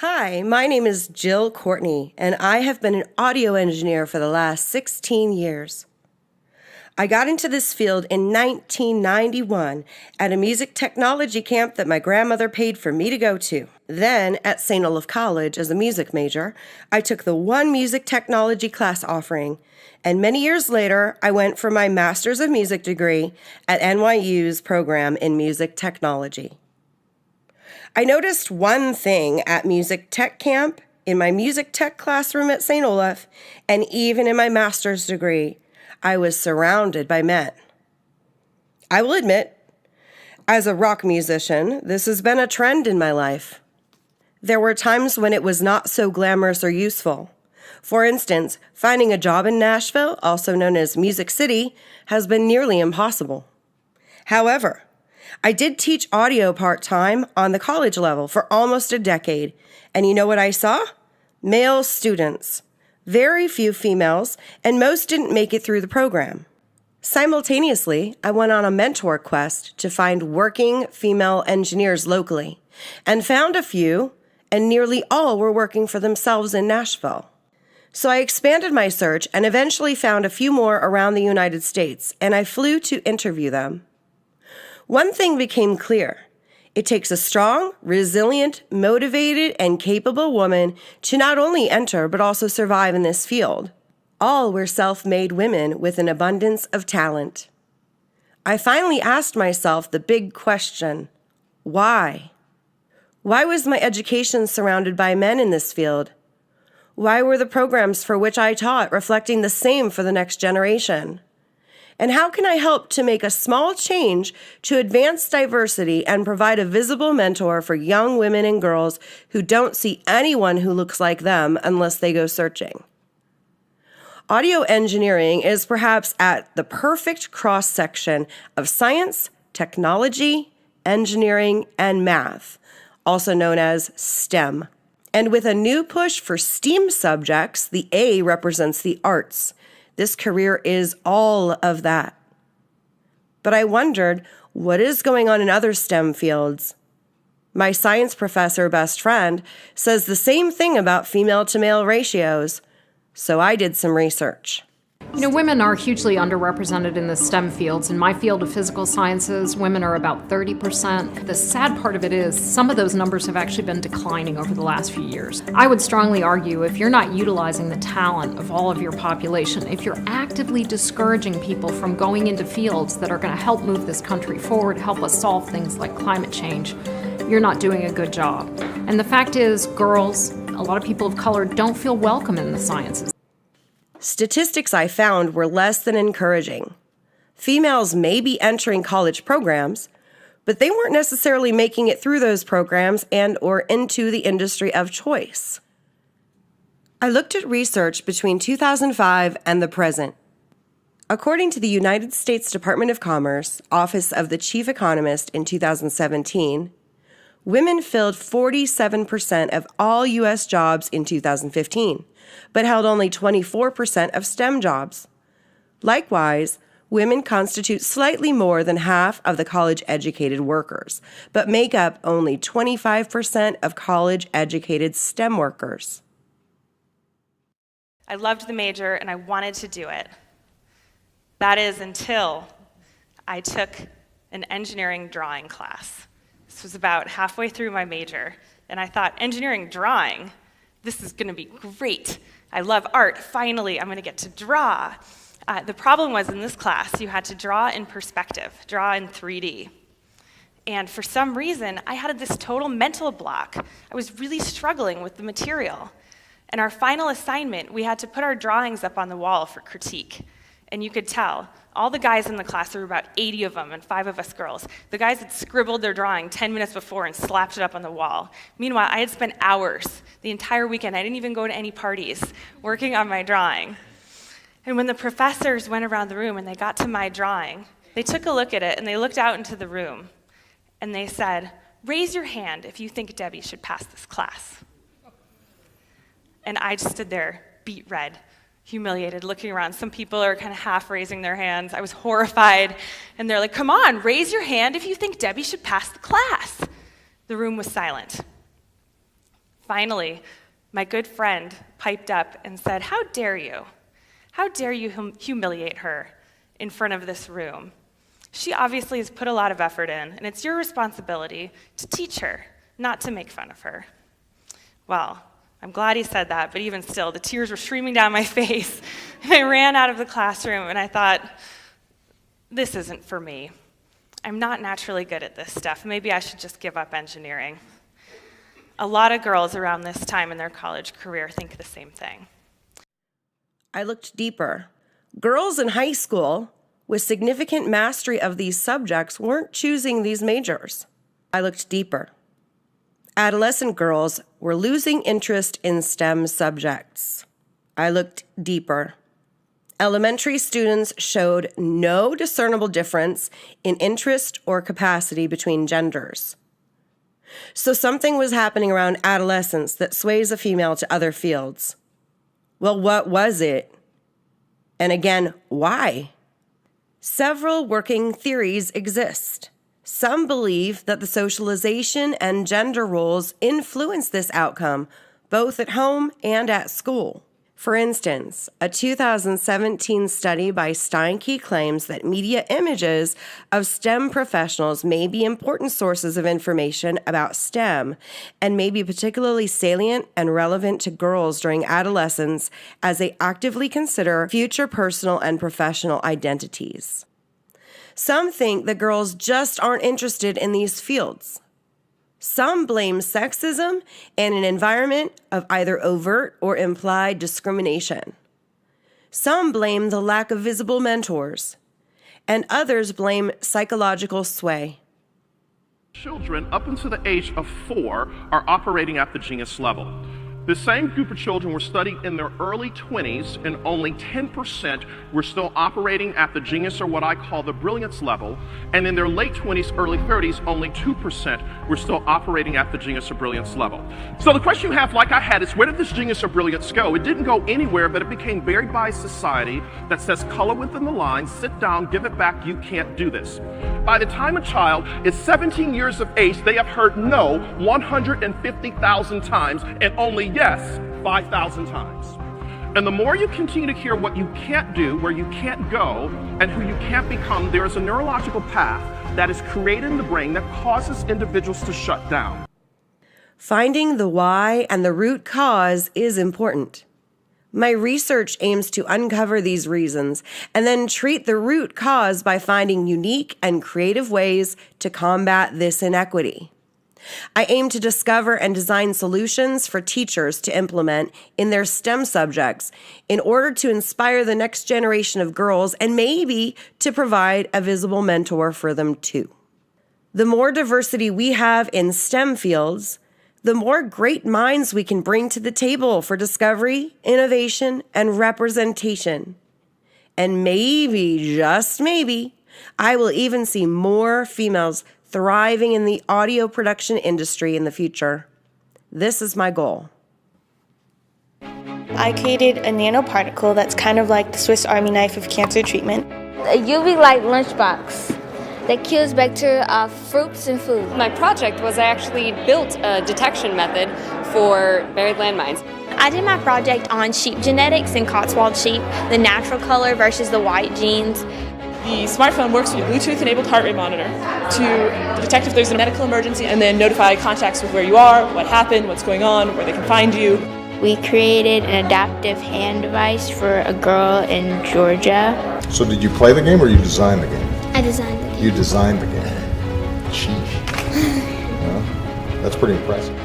Hi, my name is Jill Courtney, and I have been an audio engineer for the last 16 years. I got into this field in 1991 at a music technology camp that my grandmother paid for me to go to. Then, at St. Olaf College as a music major, I took the one music technology class offering, and many years later, I went for my Master's of Music degree at NYU's program in music technology. I noticed one thing at music tech camp, in my music tech classroom at St. Olaf, and even in my master's degree, I was surrounded by men. I will admit, as a rock musician, this has been a trend in my life. There were times when it was not so glamorous or useful. For instance, finding a job in Nashville, also known as Music City, has been nearly impossible. However, I did teach audio part-time on the college level for almost a decade, and you know what I saw? Male students. Very few females, and most didn't make it through the program. Simultaneously, I went on a mentor quest to find working female engineers locally, and found a few, and nearly all were working for themselves in Nashville. So I expanded my search and eventually found a few more around the United States, and I flew to interview them. One thing became clear. It takes a strong, resilient, motivated, and capable woman to not only enter but also survive in this field. All were self-made women with an abundance of talent. I finally asked myself the big question, why? Why was my education surrounded by men in this field? Why were the programs for which I taught reflecting the same for the next generation? And how can I help to make a small change to advance diversity and provide a visible mentor for young women and girls who don't see anyone who looks like them unless they go searching? Audio engineering is perhaps at the perfect cross-section of science, technology, engineering, and math, also known as STEM. And with a new push for STEAM subjects, the A represents the arts. This career is all of that. But I wondered, what is going on in other STEM fields? My science professor best friend says the same thing about female to male ratios, so I did some research. You know, women are hugely underrepresented in the STEM fields. In my field of physical sciences, women are about 30%. The sad part of it is some of those numbers have actually been declining over the last few years. I would strongly argue if you're not utilizing the talent of all of your population, if you're actively discouraging people from going into fields that are going to help move this country forward, help us solve things like climate change, you're not doing a good job. And the fact is, girls, a lot of people of color don't feel welcome in the sciences. Statistics I found were less than encouraging. Females may be entering college programs, but they weren't necessarily making it through those programs and or into the industry of choice. I looked at research between 2005 and the present. According to the United States Department of Commerce, Office of the Chief Economist in 2017, women filled 47% of all U.S. jobs in 2015, but held only 24% of STEM jobs. Likewise, women constitute slightly more than half of the college-educated workers, but make up only 25% of college-educated STEM workers. I loved the major and I wanted to do it. That is until I took an engineering drawing class. This was about halfway through my major, and I thought, engineering drawing? This is going to be great. I love art. Finally, I'm going to get to draw. The problem was in this class, you had to draw in perspective, draw in 3D. And for some reason, I had this total mental block. I was really struggling with the material. And our final assignment, we had to put our drawings up on the wall for critique. And you could tell, all the guys in the class, there were about 80 of them and 5 of us girls. The guys had scribbled their drawing 10 minutes before and slapped it up on the wall. Meanwhile, I had spent hours, the entire weekend, I didn't even go to any parties, working on my drawing. And when the professors went around the room and they got to my drawing, they took a look at it and they looked out into the room and they said, raise your hand if you think Debbie should pass this class. And I just stood there, beet red, humiliated, looking around. Some people are kind of half raising their hands. I was horrified. And they're like, come on, raise your hand if you think Debbie should pass the class. The room was silent. Finally, my good friend piped up and said, "How dare you? How dare you humiliate her in front of this room? She obviously has put a lot of effort in, and it's your responsibility to teach her, not to make fun of her." Well, I'm glad he said that, but even still, the tears were streaming down my face, and I ran out of the classroom, and I thought, this isn't for me. I'm not naturally good at this stuff. Maybe I should just give up engineering. A lot of girls around this time in their college career think the same thing. I looked deeper. Girls in high school with significant mastery of these subjects weren't choosing these majors. I looked deeper. Adolescent girls were losing interest in STEM subjects. I looked deeper. Elementary students showed no discernible difference in interest or capacity between genders. So something was happening around adolescence that sways a female to other fields. Well, what was it? And again, why? Several working theories exist. Some believe that the socialization and gender roles influence this outcome, both at home and at school. For instance, a 2017 study by Steinke claims that media images of STEM professionals may be important sources of information about STEM and may be particularly salient and relevant to girls during adolescence as they actively consider future personal and professional identities. Some think that girls just aren't interested in these fields. Some blame sexism and an environment of either overt or implied discrimination. Some blame the lack of visible mentors, and others blame psychological sway. Children up until the age of 4 are operating at the genius level. The same group of children were studied in their early 20s, and only 10% were still operating at the genius, or what I call the brilliance level. And in their late 20s, early 30s, only 2% were still operating at the genius or brilliance level. So the question you have, like I had, is where did this genius or brilliance go? It didn't go anywhere, but it became buried by a society that says color within the line, sit down, give it back, you can't do this. By the time a child is 17 years of age, they have heard no 150,000 times, and only yes 5,000 times. And the more you continue to hear what you can't do, where you can't go, and who you can't become, there is a neurological path that is created in the brain that causes individuals to shut down. Finding the why and the root cause is important. My research aims to uncover these reasons and then treat the root cause by finding unique and creative ways to combat this inequity. I aim to discover and design solutions for teachers to implement in their STEM subjects in order to inspire the next generation of girls and maybe to provide a visible mentor for them too. The more diversity we have in STEM fields, the more great minds we can bring to the table for discovery, innovation, and representation. And maybe, just maybe, I will even see more females thriving in the audio production industry in the future. This is my goal. I created a nanoparticle that's kind of like the Swiss Army knife of cancer treatment. A UV light lunchbox that kills bacteria off fruits and food. My project was I actually built a detection method for buried landmines. I did my project on sheep genetics and Cotswold sheep, the natural color versus the white genes. The smartphone works with a Bluetooth-enabled heart rate monitor to detect if there's a medical emergency and then notify contacts with where you are, what happened, what's going on, where they can find you. We created an adaptive hand device for a girl in Georgia. So did you play the game or you designed the game? I designed the game. You designed the game. Sheesh. Well, that's pretty impressive.